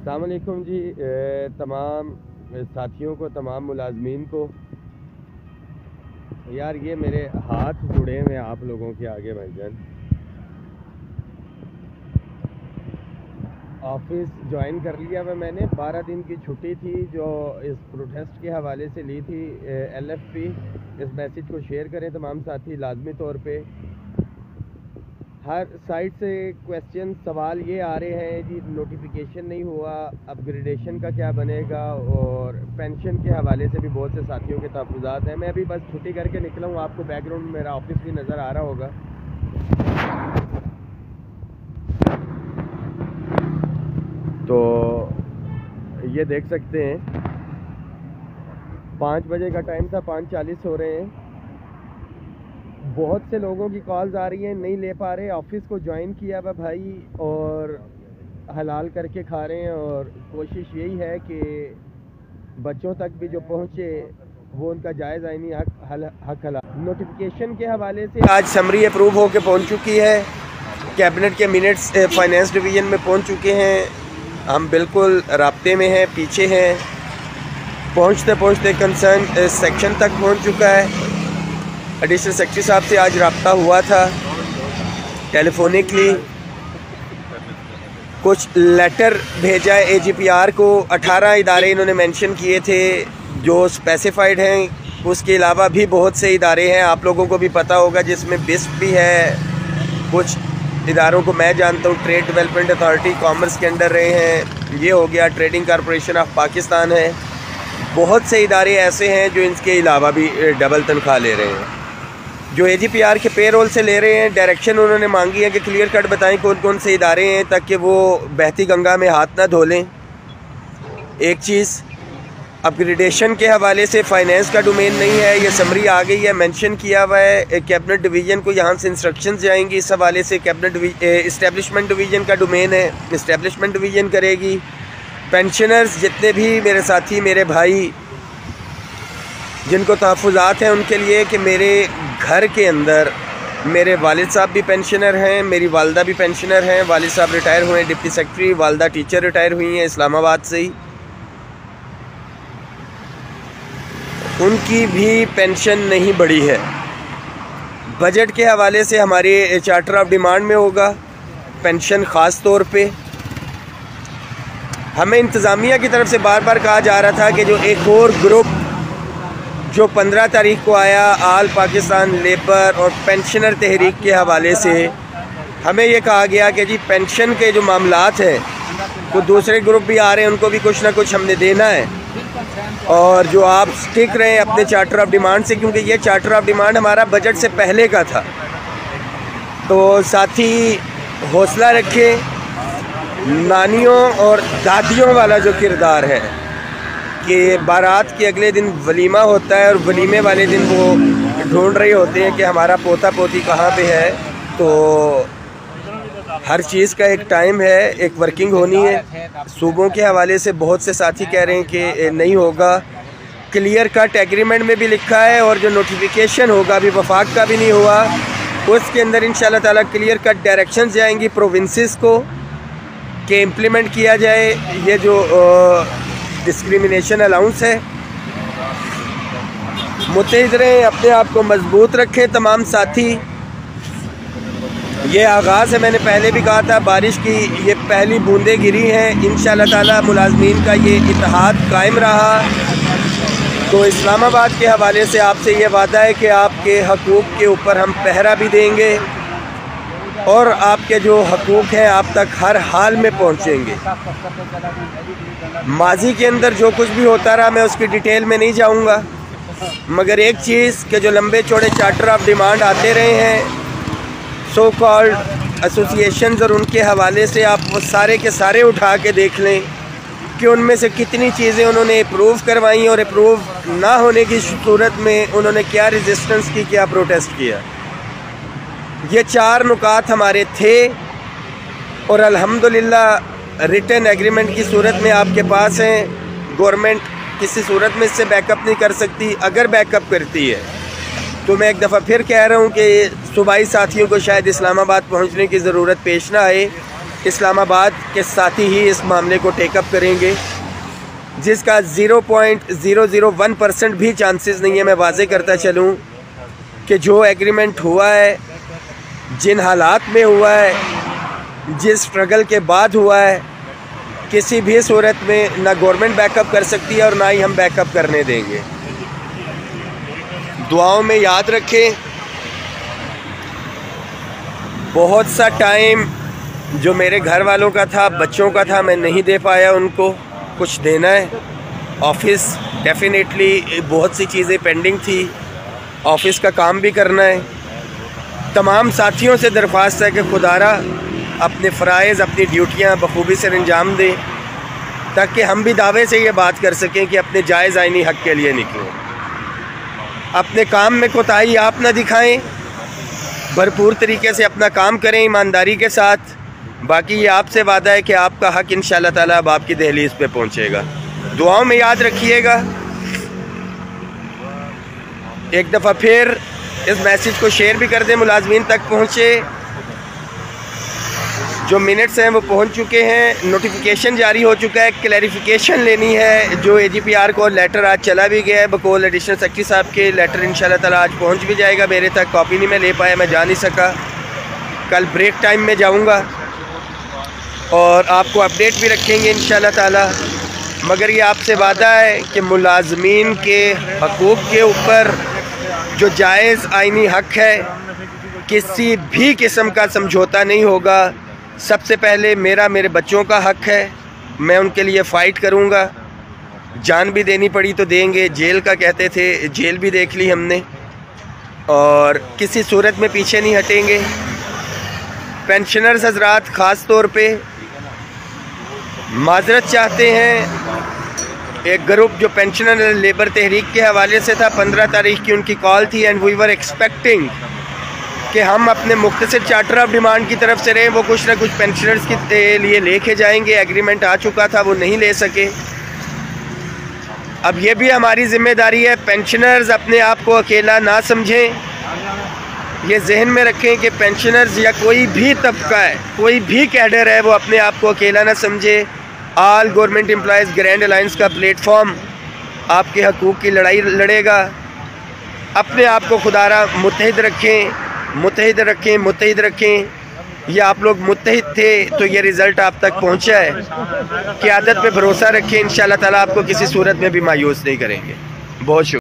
अस्सलाम वालेकुम जी। तमाम साथियों को, तमाम मुलाजमीन को, यार ये मेरे हाथ जुड़े हुए आप लोगों के आगे भाईजान। ऑफिस ज्वाइन कर लिया हुआ मैंने। 12 दिन की छुट्टी थी जो इस प्रोटेस्ट के हवाले से ली थी। LFP इस मैसेज को शेयर करें तमाम साथी लाजमी तौर पे। हर साइड से क्वेश्चन सवाल ये आ रहे हैं जी, नोटिफिकेशन नहीं हुआ, अपग्रेडेशन का क्या बनेगा, और पेंशन के हवाले से भी बहुत से साथियों के तहफ़्फ़ुज़ात हैं। मैं अभी बस छुट्टी करके निकला हूँ, आपको बैकग्राउंड में मेरा ऑफिस भी नज़र आ रहा होगा। तो ये देख सकते हैं 5 बजे का टाइम था, 5:40 हो रहे हैं। बहुत से लोगों की कॉल्स आ रही हैं, नहीं ले पा रहे। ऑफिस को ज्वाइन किया हुआ भाई और हलाल करके खा रहे हैं, और कोशिश यही है कि बच्चों तक भी जो पहुँचे वो उनका जायज़ आईनी हक हलाल। नोटिफिकेशन के हवाले से आज समरी अप्रूव होकर पहुँच चुकी है, कैबिनेट के मिनट्स फाइनेंस डिवीज़न में पहुँच चुके हैं। हम बिल्कुल राब्ते में हैं, पीछे हैं। पहुँचते पहुँचते कंसर्न सेक्शन तक पहुँच चुका है। एडिशनल सेक्रेटरी साहब से आज रब्ता हुआ था टेलीफोनिकली। कुछ लेटर भेजा है AGPR को। 18 इदारे इन्होंने मेंशन किए थे जो स्पेसिफाइड हैं। उसके अलावा भी बहुत से इदारे हैं, आप लोगों को भी पता होगा, जिसमें BISP भी है। कुछ इदारों को मैं जानता हूँ, ट्रेड डेवलपमेंट अथॉरिटी कॉमर्स के अंडर रहे हैं, ये हो गया। ट्रेडिंग कॉरपोरेशन ऑफ पाकिस्तान है। बहुत से इदारे ऐसे हैं जो इनके अलावा भी डबल तनख्वाह ले रहे हैं, जो AGPR के पेरोल से ले रहे हैं। डायरेक्शन उन्होंने मांगी है कि क्लियर कट बताएं कौन कौन से इदारे हैं, ताकि वो बहती गंगा में हाथ ना धो लें। एक चीज़, अपग्रेडेशन के हवाले से फाइनेंस का डोमेन नहीं है, ये समरी आ गई है, मेंशन किया हुआ है। कैबिनेट डिवीज़न को यहाँ से इंस्ट्रक्शंस जाएंगी इस हवाले से। कैबिनेट इस्टेब्लिशमेंट डिवीज़न का डोमेन है, इस्टेब्लिशमेंट डिवीज़न करेगी। पेंशनर्स जितने भी मेरे साथी, मेरे भाई जिनको तहफ़्फ़ुज़ात हैं, उनके लिए कि मेरे घर के अंदर मेरे वालिद साहब भी पेंशनर हैं, मेरी वालदा भी पेंशनर हैं। वालिद साहब रिटायर हुए हैं डिप्टी सेक्रेटरी, वालदा टीचर रिटायर हुई हैं इस्लामाबाद से ही। उनकी भी पेंशन नहीं बढ़ी है। बजट के हवाले से हमारे चार्टर ऑफ डिमांड में होगा पेंशन ख़ास तौर पे। हमें इंतज़ामिया की तरफ से बार बार कहा जा रहा था कि जो एक और ग्रुप जो 15 तारीख को आया, आल पाकिस्तान लेबर और पेंशनर तहरीक के हवाले से, हमें ये कहा गया कि जी पेंशन के जो मामलात हैं, वो दूसरे ग्रुप भी आ रहे हैं, उनको भी कुछ ना कुछ हमने देना है। और जो आप स्टिक रहे अपने चार्टर ऑफ डिमांड से, क्योंकि ये चार्टर ऑफ डिमांड हमारा बजट से पहले का था। तो साथी हौसला रखें। नानियों और दादियों वाला जो किरदार है कि बारात के अगले दिन वलीमा होता है, और वलीमे वाले दिन वो ढूंढ रहे होते हैं कि हमारा पोता पोती कहाँ पे है। तो हर चीज़ का एक टाइम है, एक वर्किंग होनी है। सूबों के हवाले से बहुत से साथी कह रहे हैं कि नहीं होगा। क्लियर कट एग्रीमेंट में भी लिखा है, और जो नोटिफिकेशन होगा अभी वफाक का भी नहीं हुआ, उसके अंदर इंशाल्लाह ताला क्लियर कट डायरेक्शन जाएंगी प्रोविंसेस को कि इम्प्लीमेंट किया जाए ये जो डिस्क्रिमिनेशन अलाउंस है। मुत्तहिद रहें, अपने आप को मजबूत रखें तमाम साथी। ये आगाज़ है, मैंने पहले भी कहा था, बारिश की ये पहली बूंदें गिरी हैं। इंशाल्लाह ताला मुलाजमीन का ये इत्तेहाद कायम रहा तो इस्लामाबाद के हवाले से आपसे ये वादा है कि आपके हकूक़ के ऊपर हम पहरा भी देंगे, और आपके जो हकूक़ हैं आप तक हर हाल में पहुँचेंगे। माजी के अंदर जो कुछ भी होता रहा, मैं उसकी डिटेल में नहीं जाऊँगा, मगर एक चीज़ कि जो लंबे चौड़े चार्टर ऑफ डिमांड आते रहे हैं सो कॉल्ड एसोसिएशंस, और उनके हवाले से आप वो सारे के सारे उठा के देख लें कि उनमें से कितनी चीज़ें उन्होंने अप्रूव करवाई, और अप्रूव ना होने की सूरत में उन्होंने क्या रेजिस्टेंस की, क्या प्रोटेस्ट किया। ये 4 नुकात हमारे थे, और अल्हम्दुलिल्लाह रिटन एग्रीमेंट की सूरत में आपके पास हैं। गवर्नमेंट किसी सूरत में इससे बैकअप नहीं कर सकती। अगर बैकअप करती है तो मैं एक दफ़ा फिर कह रहा हूँ कि सूबाई साथियों को शायद इस्लामाबाद पहुँचने की ज़रूरत पेश ना आए। इस्लामाबाद के साथी ही इस मामले को टेकअप करेंगे, जिसका 0.001% भी चांसेस नहीं है। मैं वाज़े करता चलूँ कि जो एग्रीमेंट हुआ है, जिन हालात में हुआ है, जिस स्ट्रगल के बाद हुआ है, किसी भी सूरत में ना गवर्नमेंट बैकअप कर सकती है और ना ही हम बैकअप करने देंगे। दुआओं में याद रखें। बहुत सा टाइम जो मेरे घर वालों का था, बच्चों का था, मैं नहीं दे पाया, उनको कुछ देना है। ऑफिस डेफिनेटली बहुत सी चीज़ें पेंडिंग थी, ऑफिस का काम भी करना है। तमाम साथियों से दरख्वास्त है कि खुदारा अपने फ़राइज़, अपनी ड्यूटियाँ बखूबी से अंजाम दें, ताकि हम भी दावे से ये बात कर सकें कि अपने जायज़ आइनी हक़ के लिए निकलें। अपने काम में कोताही आप ना दिखाएं, भरपूर तरीके से अपना काम करें ईमानदारी के साथ। बाकी ये आपसे वादा है कि आपका हक़ इंशाअल्लाह ताला अब आपकी दहलीज़ पे पहुँचेगा। दुआओं में याद रखिएगा। एक दफ़ा फिर इस मैसेज को शेयर भी कर दें, मुलाजमीन तक पहुँचे। जो मिनट्स हैं वो पहुंच चुके हैं, नोटिफिकेशन जारी हो चुका है। क्लैरिफिकेशन लेनी है। जो AGPR को लेटर आज चला भी गया है बकौल एडिशनल सेक्रेटरी साहब के, लेटर इंशाल्लाह ताला आज पहुंच भी जाएगा मेरे तक। कॉपी नहीं मैं ले पाया, मैं जा नहीं सका। कल ब्रेक टाइम में जाऊंगा और आपको अपडेट भी रखेंगे इंशाल्लाह ताला। मगर ये आपसे वादा है कि मुलाजमीन के हकूक़ के ऊपर जो जायज़ आइनी हक़ है, किसी भी किस्म का समझौता नहीं होगा। सबसे पहले मेरे बच्चों का हक़ है, मैं उनके लिए फ़ाइट करूँगा। जान भी देनी पड़ी तो देंगे। जेल का कहते थे, जेल भी देख ली हमने, और किसी सूरत में पीछे नहीं हटेंगे। पेंशनर्स हजरात ख़ास तौर पे माजरत चाहते हैं। एक ग्रुप जो पेंशनर लेबर तहरीक के हवाले से था, 15 तारीख की उनकी कॉल थी, एंड वी वर एक्सपेक्टिंग कि हम अपने मुख्तसर चार्टर ऑफ डिमांड की तरफ से रहे, वो कुछ ना कुछ पेंशनर्स के लिए लेके जाएंगे। एग्रीमेंट आ चुका था, वो नहीं ले सके। अब ये भी हमारी ज़िम्मेदारी है, पेंशनर्स अपने आप को अकेला ना समझें। ये जहन में रखें कि पेंशनर्स या कोई भी तबका है, कोई भी कैडर है, वो अपने आप को अकेला ना समझे। All government employees grand alliance का प्लेटफॉर्म आपके हकूक़ की लड़ाई लड़ेगा। अपने आप को खुदारा मुत्तहिद रखें, मुत्तहिद रखें, मुत्तहिद रखें। ये आप लोग मुत्तहिद थे तो ये रिज़ल्ट आप तक पहुंचा है। क़यादत पे भरोसा रखें, इंशाअल्लाह ताला आपको किसी सूरत में भी मायूस नहीं करेंगे। बहुत शुक्रिया।